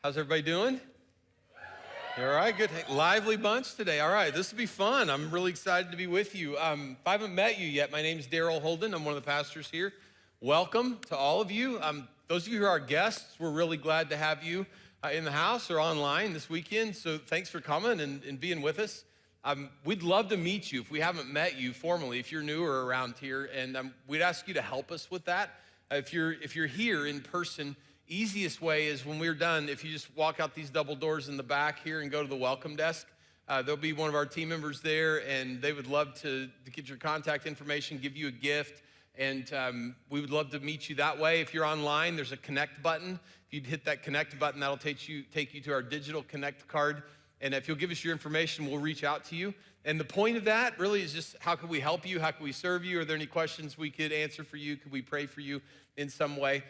How's everybody doing? All right, good. Hey, lively bunch today. All right, this will be fun. I'm really excited to be with you. If I haven't met you yet, my name's Daryl Holden. I'm one of the pastors here. Welcome to all of you. Those of you who are our guests, we're really glad to have you in the house or online this weekend. So thanks for coming and being with us. We'd love to meet you if we haven't met you formally, if you're newer around here, and we'd ask you to help us with that. If you're here in person, easiest way is when we're done, if you just walk out these double doors in the back here and go to the welcome desk, there'll be one of our team members there, and they would love to get your contact information, give you a gift, and we would love to meet you that way. If you're online, there's a connect button. If you'd hit that connect button, that'll take you to our digital connect card, and if you'll give us your information, we'll reach out to you. And the point of that really is just how can we help you? How can we serve you? Are there any questions we could answer for you? Could we pray for you in some way?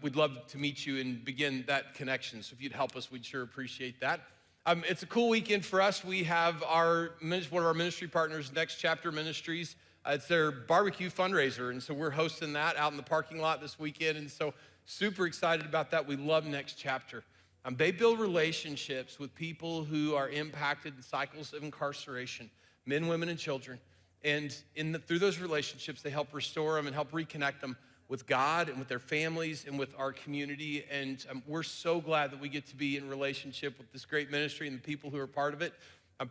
We'd love to meet you and begin that connection. So if you'd help us, we'd sure appreciate that. It's a cool weekend for us. We have one of our ministry partners, Next Chapter Ministries. It's their barbecue fundraiser, and so we're hosting that out in the parking lot this weekend, and so super excited about that. We love Next Chapter. They build relationships with people who are impacted in cycles of incarceration, men, women, and children. And through those relationships, they help restore them and help reconnect them with God and with their families and with our community. And we're so glad that we get to be in relationship with this great ministry and the people who are part of it.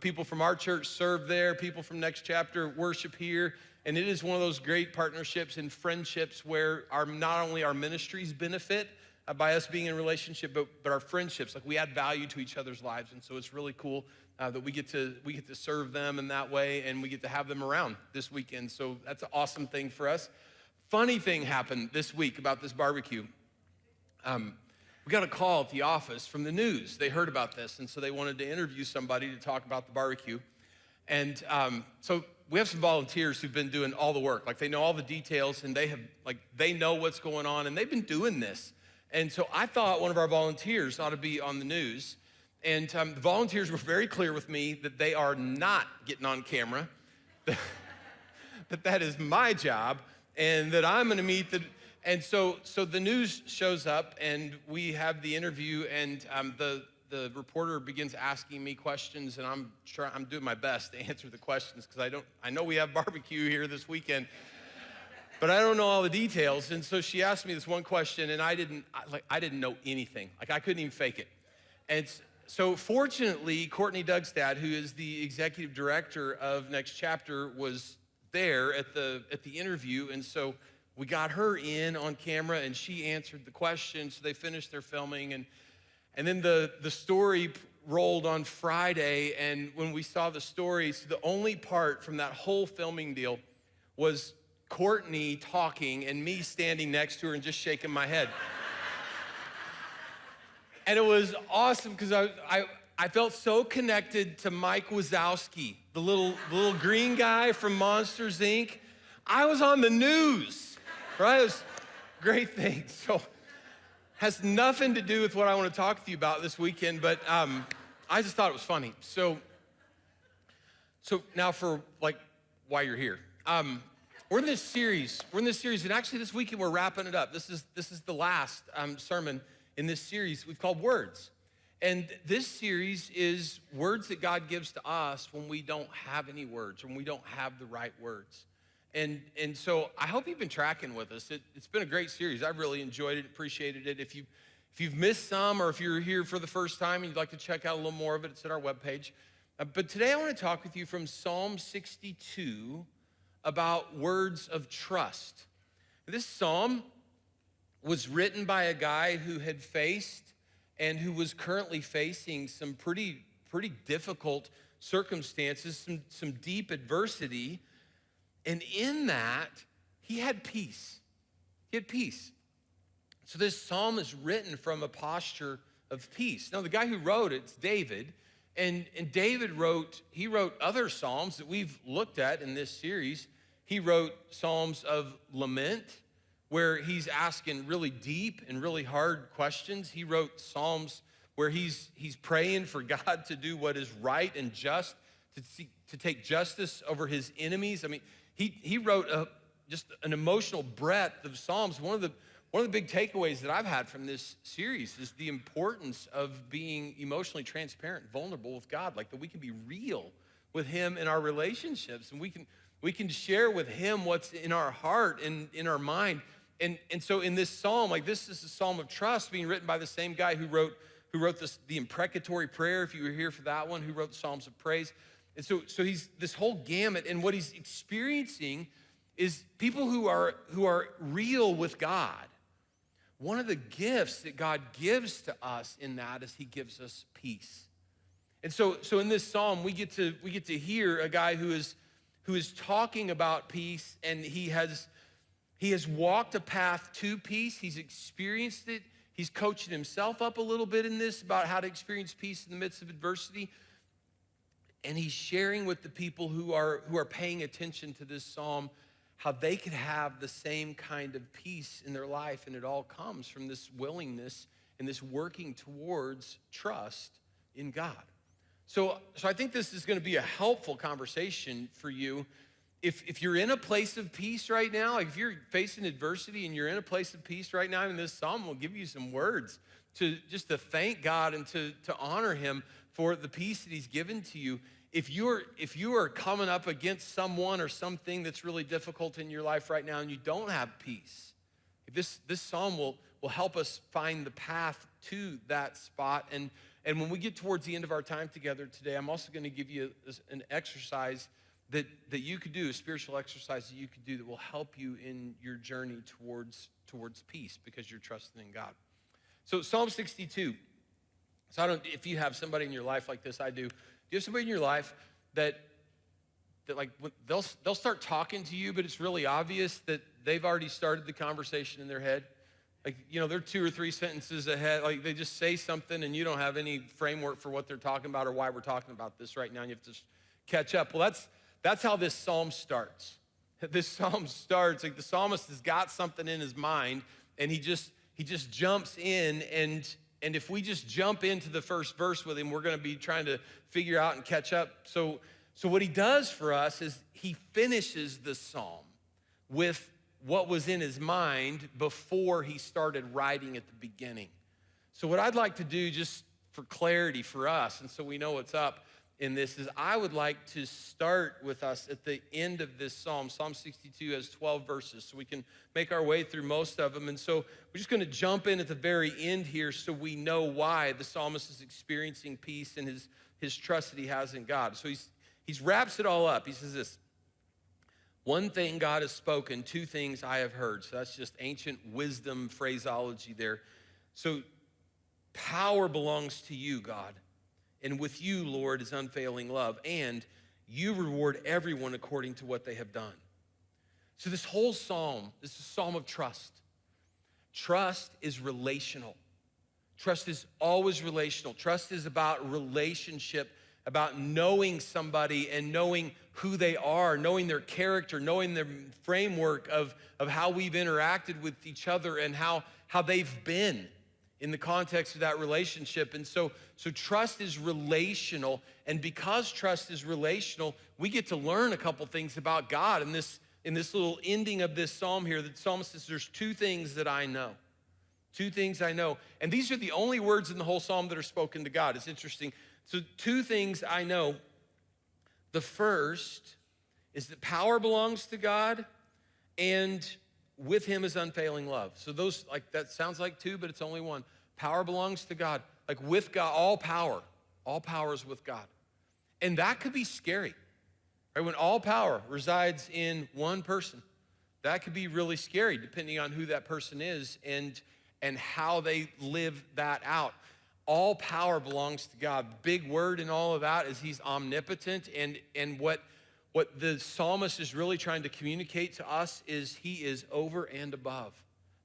People from our church serve there. People from Next Chapter worship here. And it is one of those great partnerships and friendships where not only our ministries benefit by us being in a relationship, but our friendships, like we add value to each other's lives. And so it's really cool that we get to serve them in that way, and we get to have them around this weekend. So that's an awesome thing for us. Funny thing happened this week about this barbecue. We got a call at the office from the news. They heard about this, and so they wanted to interview somebody to talk about the barbecue. And so we have some volunteers who've been doing all the work. Like they know all the details, and they know what's going on, and they've been doing this. And so I thought one of our volunteers ought to be on the news. And the volunteers were very clear with me that they are not getting on camera, that is my job, and that I'm gonna meet and so the news shows up, and we have the interview, and the reporter begins asking me questions, and I'm doing my best to answer the questions, because I know we have barbecue here this weekend, but I don't know all the details. And so she asked me this one question, and I didn't know anything. Like I couldn't even fake it. And so fortunately, Courtney Dugstad, who is the executive director of Next Chapter, was there at the interview. And so we got her in on camera, and she answered the question. So they finished their filming, and then the story rolled on Friday. And when we saw the story, so the only part from that whole filming deal was Courtney talking and me standing next to her and just shaking my head. And it was awesome because I felt so connected to Mike Wazowski, the little green guy from Monsters, Inc. I was on the news, right? It was a great thing. So has nothing to do with what I want to talk to you about this weekend, but I just thought it was funny. So now for why you're here. We're in this series, and actually this weekend we're wrapping it up. This is the last sermon in this series we've called Words. And this series is words that God gives to us when we don't have any words, when we don't have the right words. And so I hope you've been tracking with us. It's been a great series. I've really enjoyed it, appreciated it. If you've missed some, or if you're here for the first time and you'd like to check out a little more of it, it's at our webpage. But today I want to talk with you from Psalm 62, about words of trust. This psalm was written by a guy who had faced and who was currently facing some pretty difficult circumstances, some deep adversity. And in that, he had peace. He had peace. So this psalm is written from a posture of peace. Now, the guy who wrote it's David. And David wrote other psalms that we've looked at in this series. He wrote psalms of lament, where he's asking really deep and really hard questions. He wrote psalms where he's praying for God to do what is right and just, to take justice over his enemies. I mean, he wrote just an emotional breadth of psalms. One one of the big takeaways that I've had from this series is the importance of being emotionally transparent, vulnerable with God, like that we can be real with him in our relationships, and we can share with him what's in our heart and in our mind. And so in this psalm, like this is a psalm of trust being written by the same guy who wrote the imprecatory prayer, if you were here for that one, who wrote the Psalms of Praise. And so he's this whole gamut, and what he's experiencing is people who are real with God. One of the gifts that God gives to us in that is he gives us peace. And so in this psalm, we get to hear a guy who is talking about peace, and he has walked a path to peace. He's experienced it. He's coaching himself up a little bit in this about how to experience peace in the midst of adversity. And he's sharing with the people who are paying attention to this psalm how they could have the same kind of peace in their life, and it all comes from this willingness and this working towards trust in God. So I think this is going to be a helpful conversation for you. If you're in a place of peace right now, like if you're facing adversity and you're in a place of peace right now, and this psalm will give you some words to thank God and to honor him for the peace that he's given to you. If you are coming up against someone or something that's really difficult in your life right now and you don't have peace, this psalm will help us find the path to that spot. And when we get towards the end of our time together today, I'm also going to give you an exercise that you could do, a spiritual exercise that you could do that will help you in your journey towards peace because you're trusting in God. So Psalm 62. So if you have somebody in your life like this, I do. Do you have somebody in your life that like they'll start talking to you, but it's really obvious that they've already started the conversation in their head? Like, they're 2 or 3 sentences ahead. Like they just say something and you don't have any framework for what they're talking about or why we're talking about this right now, and you have to catch up. Well, that's how this psalm starts. This psalm starts like the psalmist has got something in his mind, and he just jumps in, and if we just jump into the first verse with him, we're going to be trying to figure out and catch up. So what he does for us is he finishes the psalm with what was in his mind before he started writing at the beginning. So what I'd like to do, just for clarity for us, and so we know what's up in this, is I would like to start with us at the end of this psalm. Psalm 62 has 12 verses, so we can make our way through most of them. And so we're just going to jump in at the very end here so we know why the psalmist is experiencing peace and his trust that he has in God. So he wraps it all up. He says this: one thing God has spoken, 2 things I have heard. So that's just ancient wisdom phraseology there. So power belongs to you, God. And with you, Lord, is unfailing love. And you reward everyone according to what they have done. So this whole psalm is a psalm of trust. Trust is relational. Trust is always relational. Trust is about relationship, about knowing somebody and knowing who they are, knowing their character, knowing their framework of how we've interacted with each other and how they've been in the context of that relationship. And so trust is relational, and because trust is relational, we get to learn a couple things about God in this little ending of this psalm here. The psalmist says, there's 2 things that I know. 2 things I know. And these are the only words in the whole psalm that are spoken to God. It's interesting. So 2 things I know. The first is that power belongs to God, and with him is unfailing love. So those, like, that sounds like 2, but it's only 1. Power belongs to God. Like with God, all power is with God. And that could be scary, right? When all power resides in one person, that could be really scary depending on who that person is and how they live that out. All power belongs to God. Big word in all of that is he's omnipotent, and what the psalmist is really trying to communicate to us is he is over and above.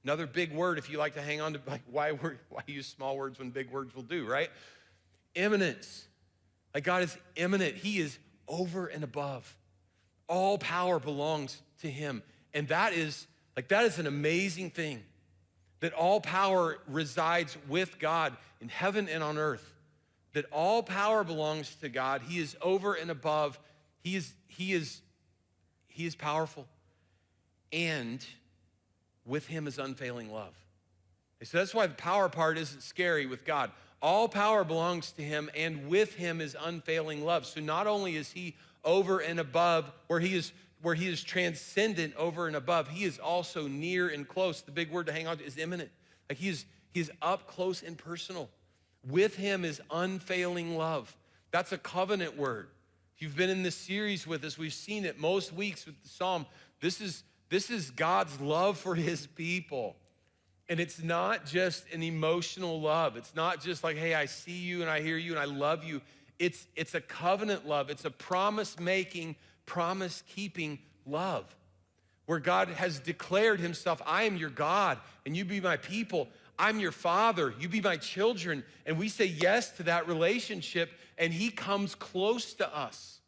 Another big word, if you like to hang on to, like, why use small words when big words will do, right? Eminence. Like God is eminent. He is over and above. All power belongs to him. And that is an amazing thing, that all power resides with God in heaven and on earth, that all power belongs to God. He is over and above. He is powerful. And with him is unfailing love. So that's why the power part isn't scary with God. All power belongs to him, and with him is unfailing love. So not only is he over and above, where he is transcendent over and above, he is also near and close. The big word to hang on to is imminent. Like he is up close and personal. With him is unfailing love. That's a covenant word. If you've been in this series with us, we've seen it most weeks with the Psalm. This is God's love for his people. And it's not just an emotional love. It's not just like, hey, I see you and I hear you and I love you. It's a covenant love. It's a promise-making, promise-keeping love where God has declared himself, I am your God and you be my people. I'm your father, you be my children. And we say yes to that relationship, and he comes close to us.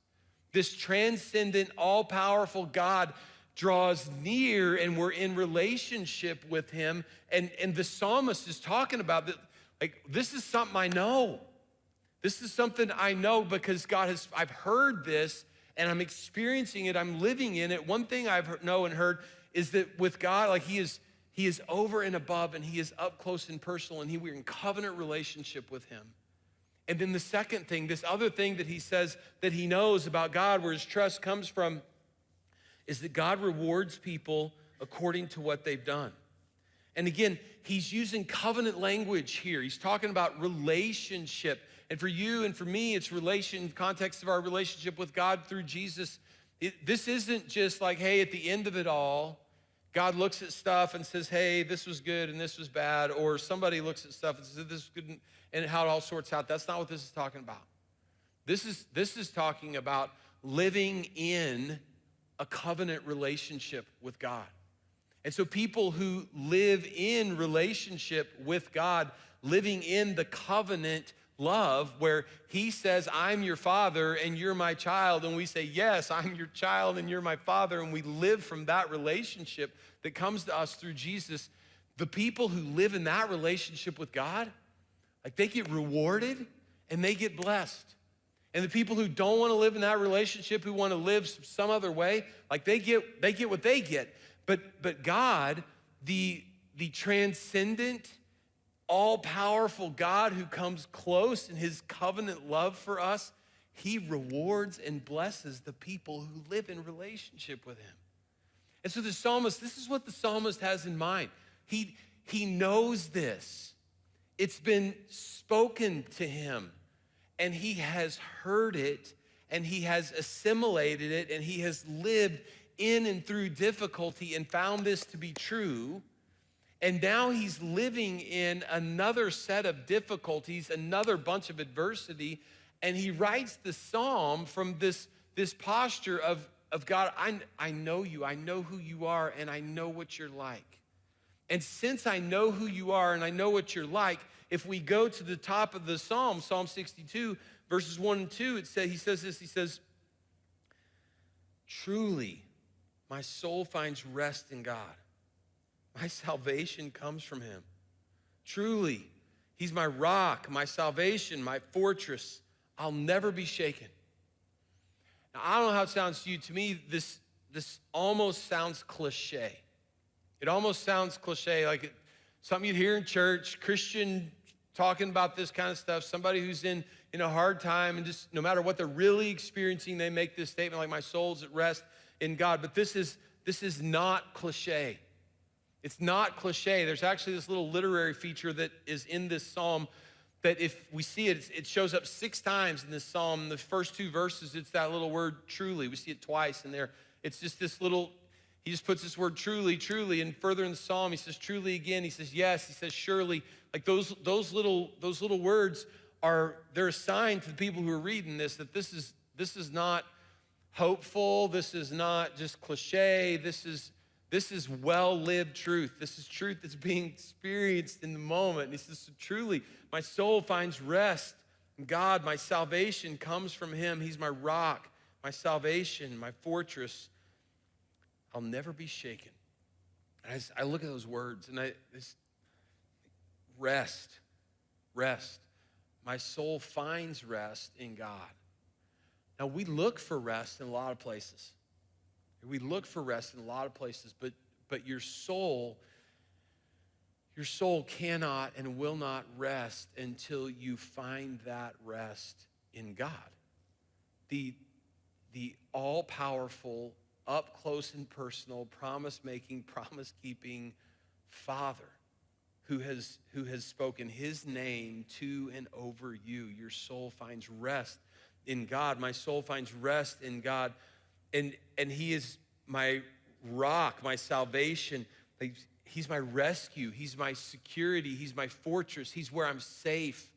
This transcendent, all-powerful God draws near, and we're in relationship with him. And the psalmist is talking about that, like, this is something I know. This is something I know because I've heard this and I'm experiencing it, I'm living in it. One thing I've know and heard is that with God, like he is over and above, and he is up close and personal, and we're in covenant relationship with him. And then the second thing, this other thing that he says that he knows about God, where his trust comes from, is that God rewards people according to what they've done. And again, he's using covenant language here. He's talking about relationship. And for you and for me, it's context of our relationship with God through Jesus. This isn't just like, hey, at the end of it all, God looks at stuff and says, hey, this was good and this was bad. Or somebody looks at stuff and says, this is good, and how it all sorts out. That's not what this is talking about. This is talking about living in a covenant relationship with God. And so people who live in relationship with God, living in the covenant love where he says, I'm your father and you're my child, and we say, yes, I'm your child and you're my father, and we live from that relationship that comes to us through Jesus. The people who live in that relationship with God, like, they get rewarded and they get blessed. And the people who don't want to live in that relationship, who want to live some other way, like, they get what they get. But God, the transcendent, all-powerful God who comes close in his covenant love for us, he rewards and blesses the people who live in relationship with him. And so this is what the psalmist has in mind. He knows this. It's been spoken to him, and he has heard it, and he has assimilated it, and he has lived in and through difficulty and found this to be true. And now he's living in another set of difficulties, another bunch of adversity, and he writes the psalm from this posture of God, I know you, I know who you are, and I know what you're like. And since I know who you are and I know what you're like, if we go to the top of the psalm, Psalm 62, verses 1 and 2, he says, truly, my soul finds rest in God. My salvation comes from him. Truly, he's my rock, my salvation, my fortress. I'll never be shaken. Now, I don't know how it sounds to you. To me, this almost sounds cliche. It almost sounds cliche, like something you'd hear in church, Christian talking about this kind of stuff, somebody who's in a hard time, and just no matter what they're really experiencing, they make this statement like, my soul's at rest in God. But this is not cliche. It's not cliche. There's actually this little literary feature that is in this psalm that if we see it, it shows up 6 times in this psalm. In the first 2 verses, it's that little word truly. We see it twice in there. It's just this little, he just puts this word truly, truly, and further in the psalm, he says truly again. He says yes. He says surely. Like those little words they're a sign to the people who are reading this that this is not hopeful. This is not just cliche. This is well-lived truth. This is truth that's being experienced in the moment. And he says, truly, my soul finds rest in God. My salvation comes from him. He's my rock, my salvation, my fortress. I'll never be shaken. And I look at those words, and rest. My soul finds rest in God. Now, we look for rest in a lot of places. We look for rest in a lot of places, but but your soul cannot and will not rest until you find that rest in God. The all-powerful, up close and personal, promise-making, promise-keeping Father who has spoken his name to and over you. Your soul finds rest in God. My soul finds rest in God. And he is my rock, my salvation. He's my rescue. He's my security. He's my fortress. He's where I'm safe.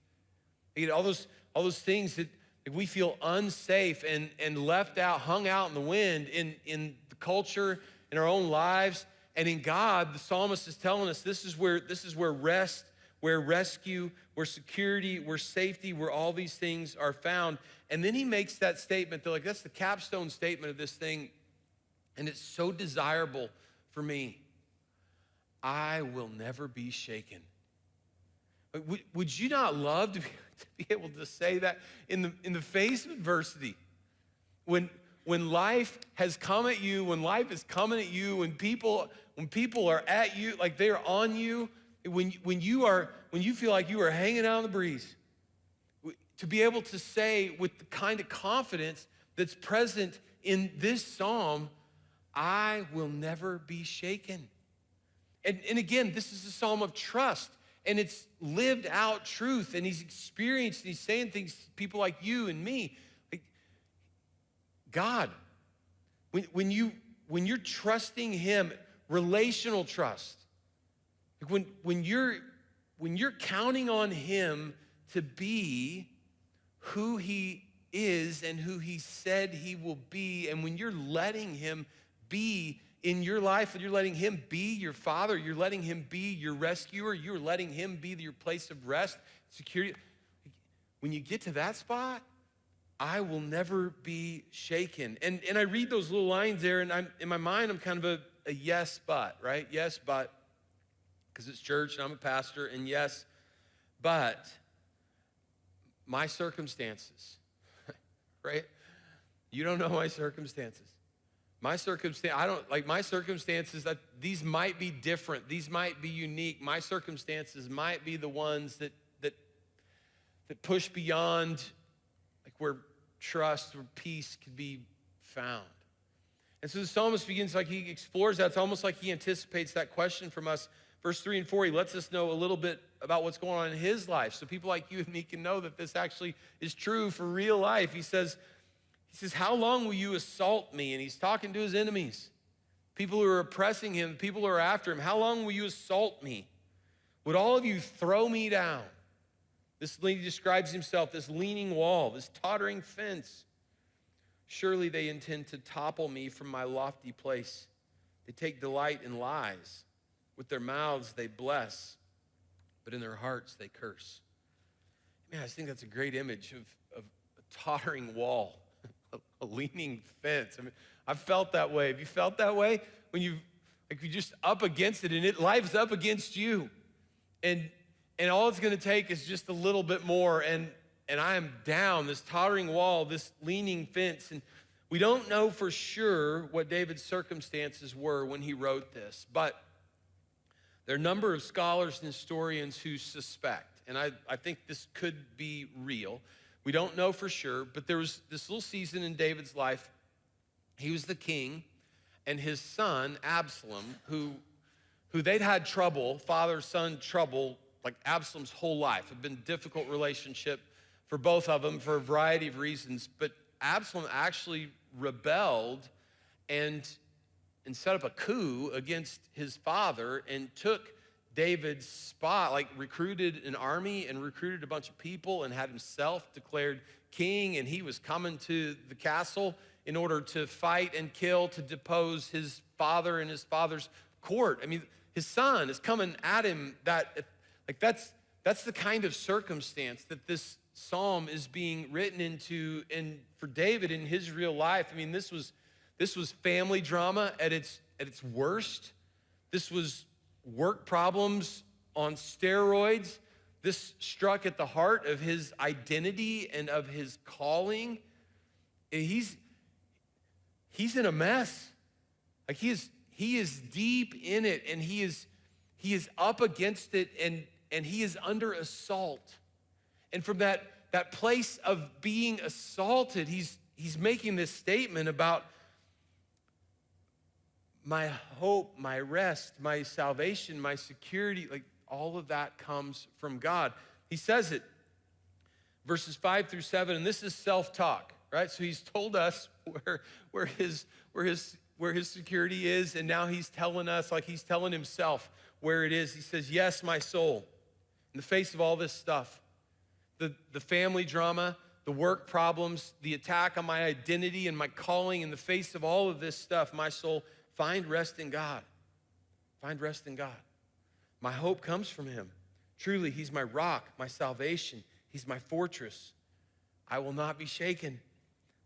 All those things that we feel unsafe and left out, hung out in the wind in the culture, in our own lives, and in God, the psalmist is telling us this is where rest, where rescue, where security, where safety, where all these things are found. And then he makes that statement, that's the capstone statement of this thing, and it's so desirable for me. I will never be shaken. Would you not love to be able to say that in the face of adversity? When life has come at you, when life is coming at you, when people are at you, like they're on you, when you feel like you are hanging out in the breeze, to be able to say with the kind of confidence that's present in this psalm, I will never be shaken. And again, this is a psalm of trust, and it's lived out truth, and he's experienced, he's saying things to people like you and me. Like, God, when you're trusting him, relational trust, like when you're counting on him to be who he is and who he said he will be, and when you're letting him be in your life, and you're letting him be your father, you're letting him be your rescuer, you're letting him be your place of rest, security. When you get to that spot, I will never be shaken. And I read those little lines there, and in my mind, I'm kind of a yes, but, right? Yes, but, because it's church and I'm a pastor, and yes, but my circumstances, right? You don't know my circumstances. My circumstances, these might be different. These might be unique. My circumstances might be the ones that push beyond like where trust or peace could be found. And so the psalmist begins like he explores that. It's almost like he anticipates that question from us. Verse 3 and 4, he lets us know a little bit about what's going on in his life so people like you and me can know that this actually is true for real life. He says, how long will you assault me? And he's talking to his enemies, people who are oppressing him, people who are after him. How long will you assault me? Would all of you throw me down? He describes himself, this leaning wall, this tottering fence. Surely they intend to topple me from my lofty place. They take delight in lies. With their mouths they bless, but in their hearts they curse. Man, I just think that's a great image of a tottering wall. A leaning fence. I mean, I've felt that way. Have you felt that way? When you're just up against it and life's up against you. And all it's gonna take is just a little bit more and I am down, this tottering wall, this leaning fence. And we don't know for sure what David's circumstances were when he wrote this, but there are a number of scholars and historians who suspect, and I think this could be real. We don't know for sure, but there was this little season in David's life. He was the king, and his son, Absalom, who they'd had trouble, father-son trouble, like Absalom's whole life. It had been a difficult relationship for both of them for a variety of reasons, but Absalom actually rebelled and set up a coup against his father and took David's spot, like recruited an army and recruited a bunch of people and had himself declared king, and he was coming to the castle in order to fight and kill, to depose his father and his father's court. I mean, his son is coming at him. That's the kind of circumstance that this psalm is being written into, and for David in his real life, I mean, this was family drama at its worst. This was work problems on steroids. This struck at the heart of his identity and of his calling. And he's in a mess. Like he's he is deep in it, and he is up against it, and he is under assault. And from that place of being assaulted, he's making this statement about my hope, my rest, my salvation, my security, like all of that comes from God. He says it, verses 5-7, and this is self-talk, right? So he's told us where his security is, and now he's telling us, like he's telling himself where it is. He says, yes, my soul, in the face of all this stuff, the family drama, the work problems, the attack on my identity and my calling, in the face of all of this stuff, my soul, find rest in God. Find rest in God. My hope comes from him. Truly, he's my rock, my salvation. He's my fortress. I will not be shaken.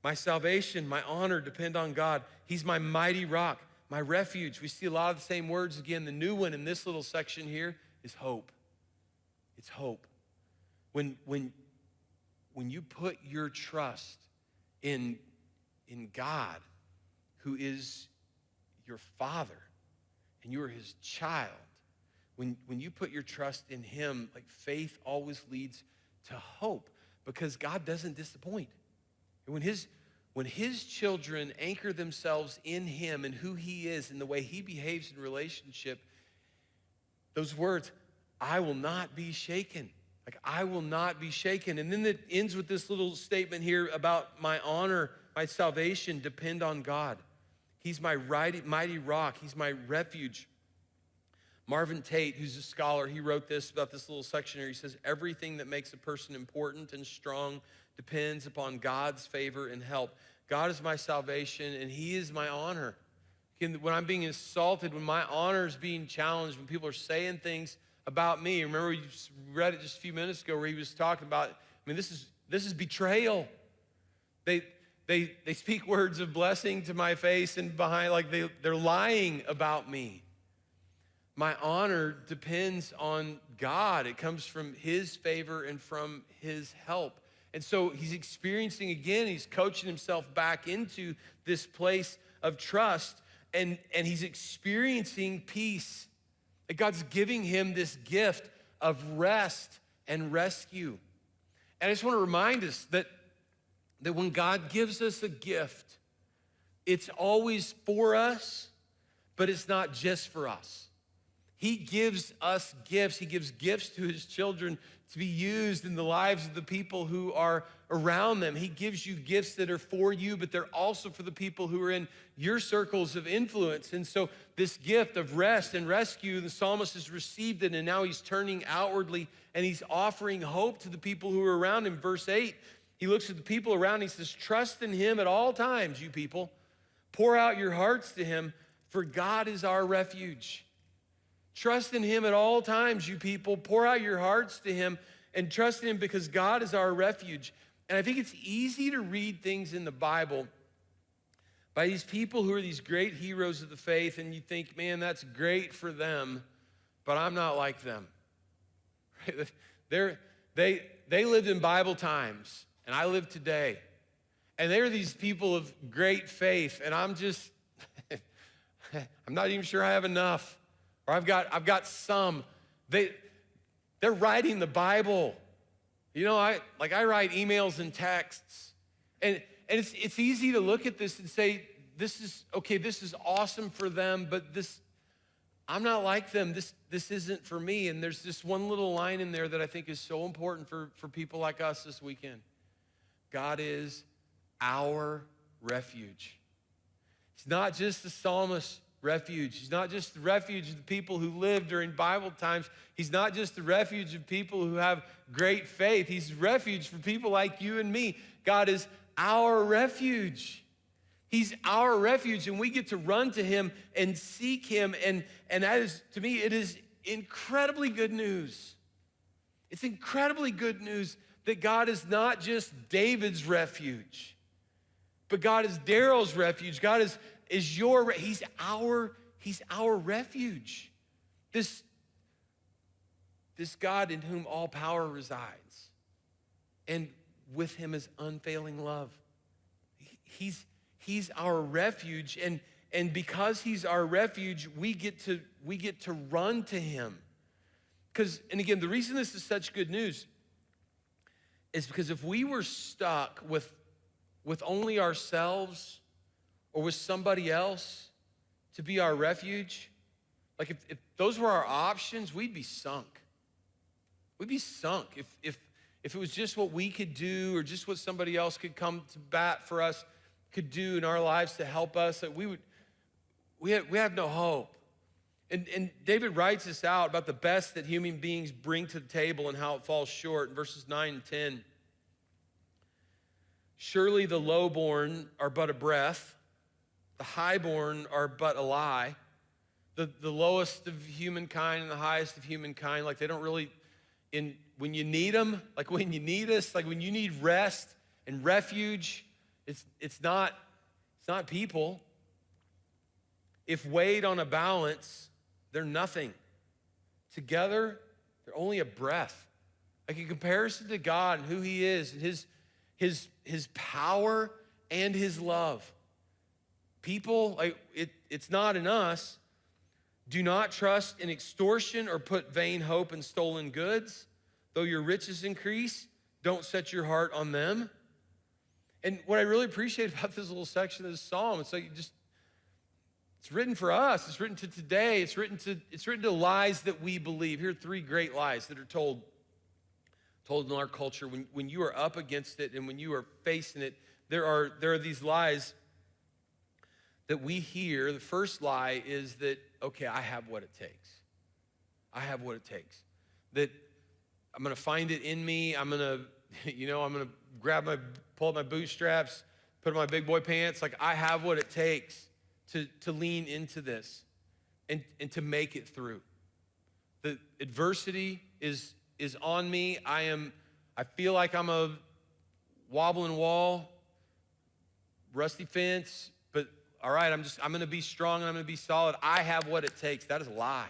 My salvation, my honor depend on God. He's my mighty rock, my refuge. We see a lot of the same words again. The new one in this little section here is hope. It's hope. When you put your trust in God, who is your Father, and you are his child, when you put your trust in him, like faith always leads to hope, because God doesn't disappoint. And when his children anchor themselves in him and who he is and the way he behaves in relationship, those words, I will not be shaken. Like, I will not be shaken. And then it ends with this little statement here about my honor, my salvation depend on God. He's my mighty rock. He's my refuge. Marvin Tate, who's a scholar, he wrote this about this little section here. He says, everything that makes a person important and strong depends upon God's favor and help. God is my salvation, and he is my honor. When I'm being assaulted, when my honor is being challenged, when people are saying things about me, remember we read it just a few minutes ago where he was talking about, this is betrayal. They speak words of blessing to my face and behind, like they're lying about me. My honor depends on God. It comes from his favor and from his help. And so he's experiencing again, he's coaching himself back into this place of trust, and he's experiencing peace. That God's giving him this gift of rest and rescue. And I just want to remind us that when God gives us a gift, it's always for us, but it's not just for us. He gives us gifts. He gives gifts to his children to be used in the lives of the people who are around them. He gives you gifts that are for you, but they're also for the people who are in your circles of influence. And so this gift of rest and rescue, the psalmist has received it, and now he's turning outwardly, and he's offering hope to the people who are around him. Verse 8, he looks at the people around, he says, trust in him at all times, you people. Pour out your hearts to him, for God is our refuge. Trust in him at all times, you people. Pour out your hearts to him and trust in him, because God is our refuge. And I think it's easy to read things in the Bible by these people who are these great heroes of the faith, and you think, man, that's great for them, but I'm not like them. They lived in Bible times, and I live today. And they're these people of great faith, and I'm just, I'm not even sure I have enough. Or I've got some. They're writing the Bible. You know, I write emails and texts. And it's easy to look at this and say, this is awesome for them, but I'm not like them. This isn't for me. And there's this one little line in there that I think is so important for people like us this weekend. God is our refuge. It's not just the psalmist's refuge. He's not just the refuge of the people who lived during Bible times. He's not just the refuge of people who have great faith. He's refuge for people like you and me. God is our refuge. He's our refuge, and we get to run to him and seek him. And that is, to me, it is incredibly good news. It's incredibly good news that God is not just David's refuge, but God is Daryl's refuge. God is he's our refuge. This God in whom all power resides, and with him is unfailing love. He's our refuge, and And because he's our refuge, we get to run to him. And again, the reason this is such good news is because if we were stuck with only ourselves or with somebody else to be our refuge, like if those were our options, we'd be sunk. We'd be sunk if it was just what we could do or just what somebody else could come to bat for us, could do in our lives to help us, that we have no hope. And David writes this out about the best that human beings bring to the table and how it falls short in verses 9 and 10. Surely the lowborn are but a breath, the highborn are but a lie. The lowest of humankind and the highest of humankind, like they don't really, when you need them, like when you need us, like when you need rest and refuge, it's not people. If weighed on a balance, they're nothing. Together, they're only a breath. Like in comparison to God and who he is and his power and his love. People, like it's not in us. Do not trust in extortion or put vain hope in stolen goods. Though your riches increase, don't set your heart on them. And what I really appreciate about this little section of this psalm, it's like it's written for us. It's written to today. It's written to lies that we believe. Here are 3 great lies that are told in our culture. When you are up against it and when you are facing it, there are these lies that we hear. The first lie is that, okay, I have what it takes. I have what it takes. That I'm gonna find it in me. I'm gonna pull up my bootstraps, put on my big boy pants. Like I have what it takes to lean into this and to make it through. The adversity is on me. I feel like I'm a wobbling wall, rusty fence, but all right, I'm gonna be strong and I'm gonna be solid. I have what it takes. That is a lie.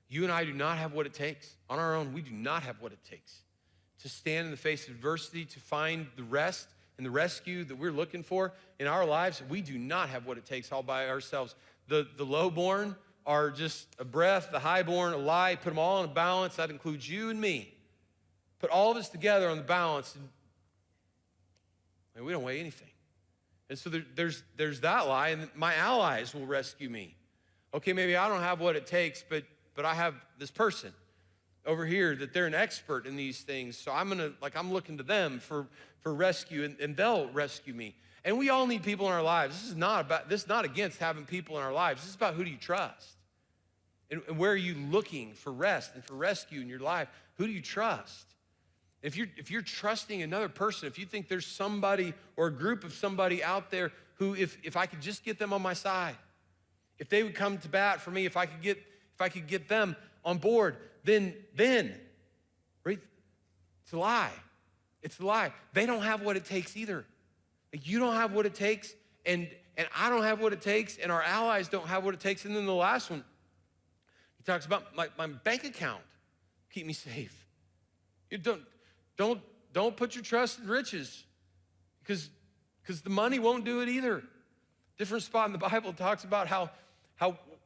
You and I do not have what it takes. On our own, we do not have what it takes to stand in the face of adversity, to find the rest and the rescue that we're looking for in our lives. We do not have what it takes all by ourselves. The lowborn are just a breath, the highborn a lie. Put them all in a balance. That includes you and me. Put all of us together on the balance, and we don't weigh anything. And so there's that lie, and my allies will rescue me. Okay, maybe I don't have what it takes, but I have this person over here that they're an expert in these things. So I'm looking to them for rescue, and they'll rescue me. And we all need people in our lives. This is not against having people in our lives. This is about who do you trust? And where are you looking for rest and for rescue in your life? Who do you trust? If you're trusting another person, if you think there's somebody or a group of somebody out there who, if I could just get them on my side, if they would come to bat for me, if I could get them on board, then, right? It's a lie. It's a lie. They don't have what it takes either. Like you don't have what it takes, and I don't have what it takes, and our allies don't have what it takes. And then the last one, he talks about my bank account. Keep me safe. You don't put your trust in riches, because the money won't do it either. Different spot in the Bible talks about how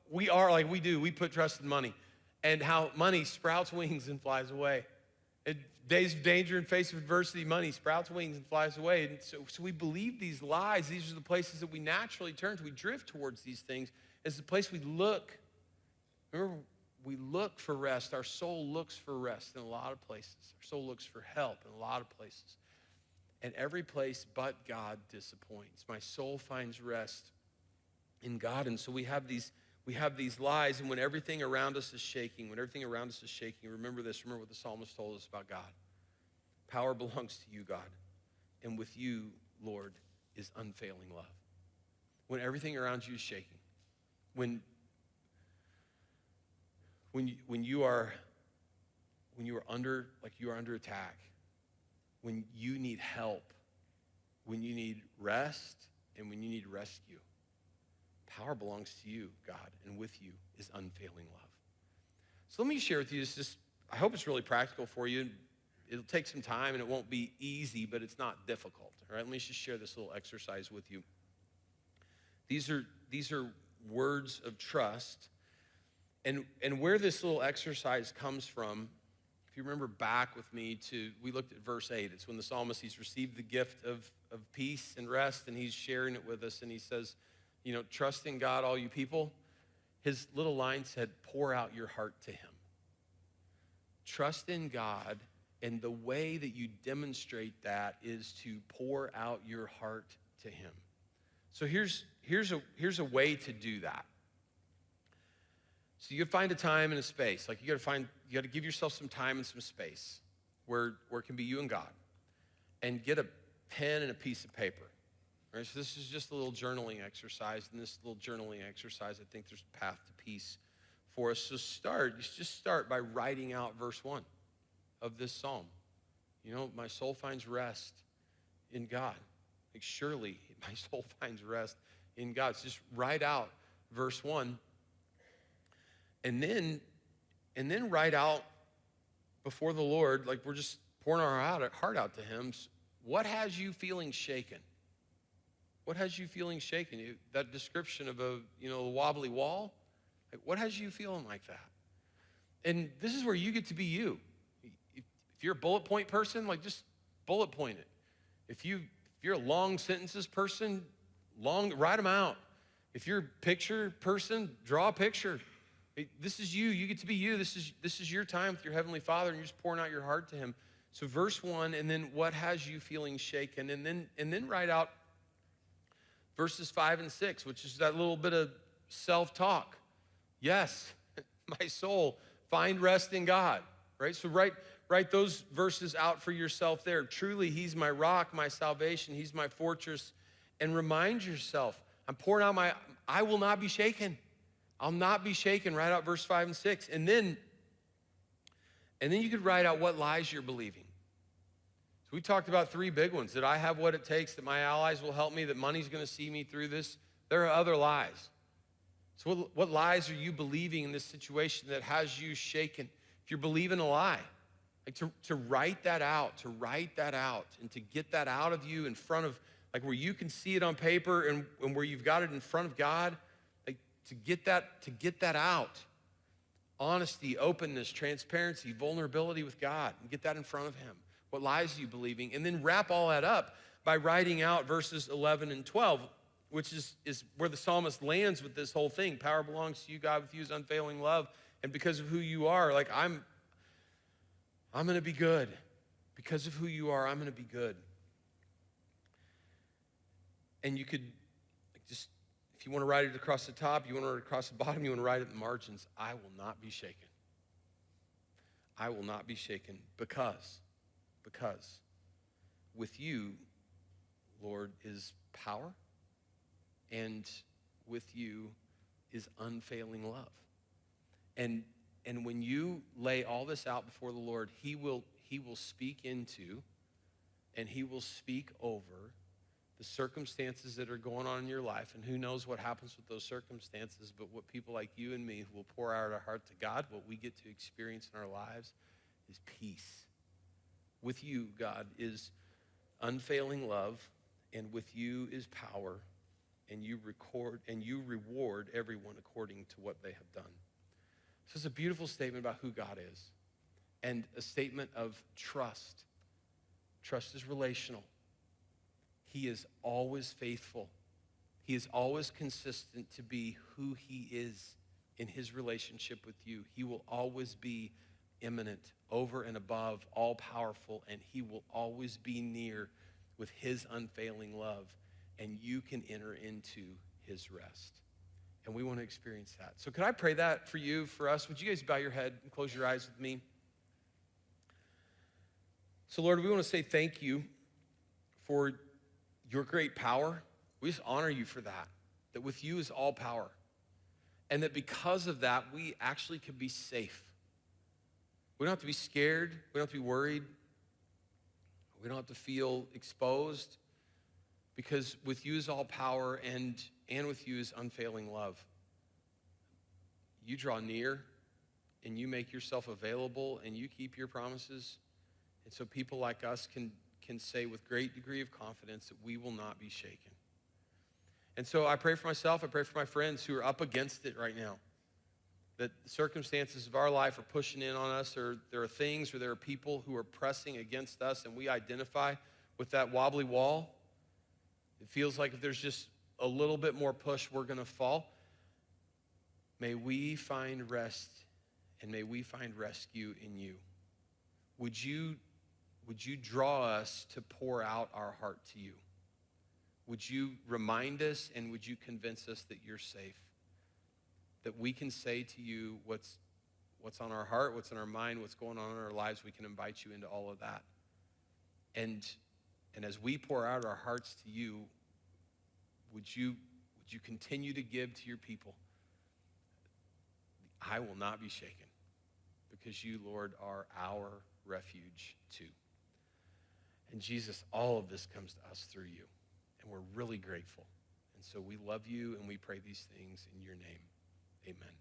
we are like we do. We put trust in money, and how money sprouts wings and flies away. In days of danger and face of adversity, money sprouts wings and flies away. And so we believe these lies. These are the places that we naturally turn to. We drift towards these things as the place we look. Remember, we look for rest. Our soul looks for rest in a lot of places. Our soul looks for help in a lot of places. And every place but God disappoints. My soul finds rest in God. And so we have these lies, and when everything around us is shaking, remember this. Remember what the psalmist told us about God. Power belongs to you, God. And with you, Lord, is unfailing love. When everything around you is shaking, when you are under attack, when you need help, when you need rest, and when you need rescue, power belongs to you, God, and with you is unfailing love. So let me share with you this. I hope it's really practical for you. It'll take some time, and it won't be easy, but it's not difficult. All right, let me just share this little exercise with you. These are words of trust. And where this little exercise comes from, if you remember back with me we looked at verse 8. It's when the psalmist, he's received the gift of peace and rest, and he's sharing it with us. And he says, trust in God, all you people. His little line said, pour out your heart to him. Trust in God, and the way that you demonstrate that is to pour out your heart to him. So here's a way to do that. So you find a time and a space. Like you got to give yourself some time and some space where it can be you and God. And get a pen and a piece of paper. Right? So this is just a little journaling exercise. And this little journaling exercise, I think there's a path to peace for us. So just start by writing out verse 1 of this psalm. My soul finds rest in God. Like surely my soul finds rest in God. So just write out verse 1. And then write out before the Lord, like we're just pouring our heart out to him. What has you feeling shaken? What has you feeling shaken? That description of a wobbly wall, like what has you feeling like that? And this is where you get to be you. If you're a bullet point person, like just bullet point it. If you're a long sentences person, write them out. If you're a picture person, draw a picture. This is you. You get to be you. This is your time with your Heavenly Father, and you're just pouring out your heart to him. So verse 1, and then what has you feeling shaken? And then write out verses 5 and 6, which is that little bit of self-talk. Yes, my soul, find rest in God, right? So write those verses out for yourself there. Truly, he's my rock, my salvation. He's my fortress. And remind yourself, I'm pouring out I will not be shaken. I'll not be shaken. Write out verse 5 and 6. And then you could write out what lies you're believing. So we talked about 3 big ones. That I have what it takes, that my allies will help me, that money's going to see me through this. There are other lies. So what lies are you believing in this situation that has you shaken? If you're believing a lie, like to write that out, and to get that out of you in front of, like where you can see it on paper and where you've got it in front of God, to get that out. Honesty, openness, transparency, vulnerability with God, and get that in front of him. What lies are you believing? And then wrap all that up by writing out verses 11 and 12, which is where the psalmist lands with this whole thing. Power belongs to you, God, with you is unfailing love. And because of who you are, like I'm going to be good. Because of who you are, I'm going to be good. And you could just, if you want to write it across the top, you want to write it across the bottom, you want to write it in the margins, I will not be shaken. I will not be shaken because with you, Lord, is power, and with you is unfailing love. And when you lay all this out before the Lord, he will speak into and he will speak over the circumstances that are going on in your life. And who knows what happens with those circumstances, but what people like you and me who will pour out our heart to God, what we get to experience in our lives is peace. With you, God, is unfailing love, and with you is power, and you reward everyone according to what they have done. So it's a beautiful statement about who God is, and a statement of trust. Trust is relational. He is always faithful. He is always consistent to be who he is in his relationship with you. He will always be immanent, over and above, all-powerful, and he will always be near with his unfailing love, and you can enter into his rest. And we want to experience that. So could I pray that for you, for us? Would you guys bow your head and close your eyes with me? So Lord, we want to say thank you for your great power. We just honor you for that with you is all power. And that because of that, we actually can be safe. We don't have to be scared. We don't have to be worried. We don't have to feel exposed, because with you is all power, and with you is unfailing love. You draw near, and you make yourself available, and you keep your promises. And so people like us can say with great degree of confidence that we will not be shaken. And so I pray for myself, I pray for my friends who are up against it right now, that the circumstances of our life are pushing in on us, or there are things or there are people who are pressing against us, and we identify with that wobbly wall. It feels like if there's just a little bit more push, we're gonna fall. May we find rest and may we find rescue in you. Would you draw us to pour out our heart to you? Would you remind us and would you convince us that you're safe? That we can say to you what's on our heart, what's in our mind, what's going on in our lives. We can invite you into all of that. And as we pour out our hearts to you, would you continue to give to your people? I will not be shaken because you, Lord, are our refuge too. And Jesus, all of this comes to us through you, and we're really grateful. And so we love you, and we pray these things in your name. Amen.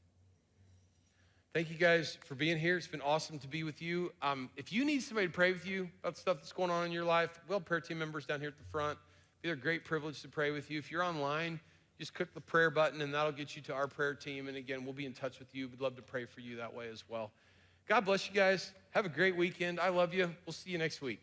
Thank you guys for being here. It's been awesome to be with you. If you need somebody to pray with you about stuff that's going on in your life, we'll have prayer team members down here at the front. It's a great privilege to pray with you. If you're online, just click the prayer button, and that'll get you to our prayer team. And again, we'll be in touch with you. We'd love to pray for you that way as well. God bless you guys. Have a great weekend. I love you. We'll see you next week.